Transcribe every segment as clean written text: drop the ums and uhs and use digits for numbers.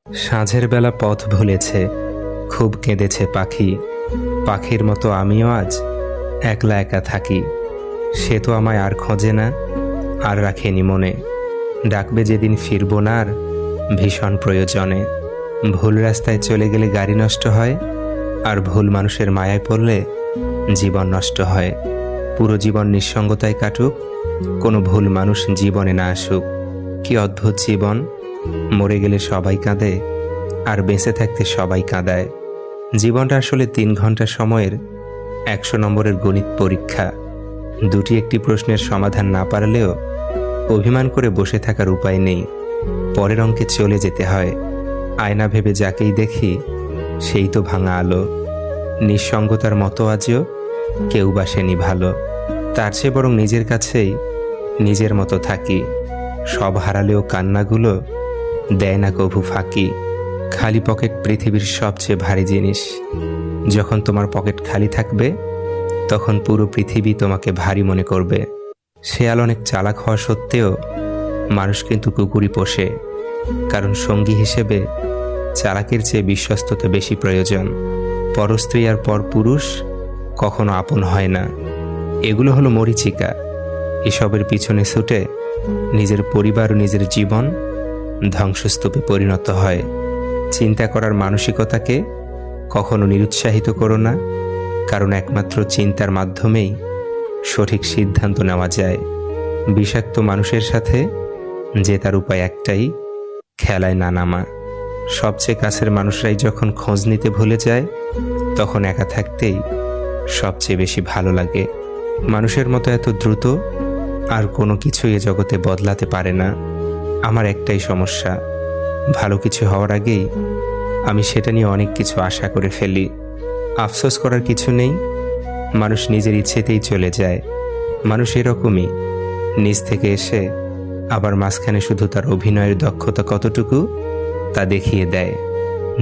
সাঁঝের বেলা পথ ভুলেছে, খুব কেঁদেছে পাখি। পাখির মতো আমিও আজ একলা একা থাকি। সে তো আমায় আর খোঁজে না, আর রাখেনি মনে। ডাকবে যেদিন ফিরব না আর, ভীষণ প্রয়োজনে। ভুল রাস্তায় চলে গেলে গাড়ি নষ্ট হয়, আর ভুল মানুষের মায়ায় পড়লে জীবন নষ্ট হয়। পুরো জীবন নিঃসঙ্গতায় কাটুক, কোনো ভুল মানুষ জীবনে না আসুক। কি অদ্ভুত জীবন! মরে গেলে সবাই কাঁদে, আর বেঁচে থাকতে সবাই কাঁদায়। জীবনটা আসলে 3 ঘন্টা সময়ের 100 নম্বরের গণিত পরীক্ষা। দুটি একটি প্রশ্নের সমাধান না পারলেও অভিমান করে বসে থাকার উপায় নেই। পরের অঙ্কে চলে যেতে হয়। আয়না ভেবে যাকেই দেখি সেই তো ভাঙা আলো। নিঃসঙ্গতার মতো আজও কেউ বাসেনি ভালো। তার চেয়ে বরং নিজের কাছেই নিজের মতো থাকি। সব হারালেও কান্নাগুলো দেয় না কভু ফাঁকি। খালি পকেট পৃথিবীর সবচেয়ে ভারী জিনিস। যখন তোমার পকেট খালি থাকবে, তখন পুরো পৃথিবী তোমাকে ভারী মনে করবে। শেয়াল অনেক চালাক হওয়া সত্ত্বেও মানুষ কিন্তু কুকুরই পোষে, কারণ সঙ্গী হিসেবে চালাকের চেয়ে বিশ্বস্ততা বেশি প্রয়োজন। পরস্ত্রী আর পরপুরুষ কখনো আপন হয় না। এগুলো হলো মরীচিকা। এসবের পিছনে ছুটে নিজের পরিবার ও নিজের জীবন ধ্বংসস্তূপে পরিণত হয়। চিন্তা করার মানসিকতাকে কখনো নিরুৎসাহিত করো না, কারণ একমাত্র চিন্তার মাধ্যমেই সঠিক সিদ্ধান্ত নেওয়া যায়। বিষাক্ত মানুষের সাথে জেতার উপায় একটাই, খেলায় না নামা। সবচেয়ে কাছের মানুষরাই যখন খোঁজ নিতে ভুলে যায়, তখন একা থাকতেই সবচেয়ে বেশি ভালো লাগে। মানুষের মতো এত দ্রুত আর কোনো কিছুই এ জগতে বদলাতে পারে না। আমার একটাই সমস্যা, ভালো কিছু হওয়ার আগেই আমি সেটা নিয়ে অনেক কিছু আশা করে ফেলি। আফসোস করার কিছু নেই, মানুষ নিজের ইচ্ছেতেই চলে যায়। মানুষ এরকমই, নিজ থেকে এসে আবার মাঝখানে শুধু তার অভিনয়ের দক্ষতা কতটুকু তা দেখিয়ে দেয়।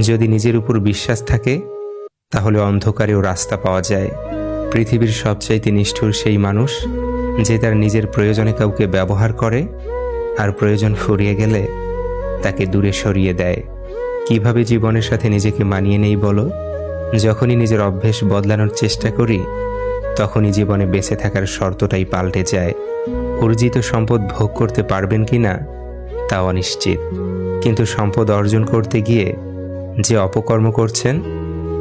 যদি নিজের উপর বিশ্বাস থাকে, তাহলে অন্ধকারেও রাস্তা পাওয়া যায়। পৃথিবীর সবচাইতে নিষ্ঠুর সেই মানুষ যে তার নিজের প্রয়োজনে কাউকে ব্যবহার করে, আর প্রয়োজন ফুরিয়ে গেলে তাকে দূরে সরিয়ে দেয়। কিভাবে জীবনের সাথে নিজেকে মানিয়ে নেই বলো? যখনই নিজের অভ্যেস বদলানোর চেষ্টা করি, তখনই জীবনে বেঁচে থাকার শর্তটাই পাল্টে যায়। অর্জিত সম্পদ ভোগ করতে পারবেন কিনা তা অনিশ্চিত, কিন্তু সম্পদ অর্জন করতে গিয়ে যে অপকর্ম করছেন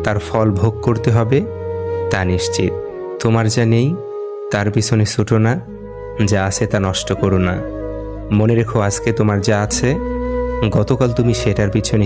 তার ফল ভোগ করতে হবে তা নিশ্চিত। তোমার যা নেই তার পিছনে ছুটো না, যা আছে তা নষ্ট করো না। মনে রেখো, আজকে তোমার যা আছে, গতকাল তুমি সেটার পিছনে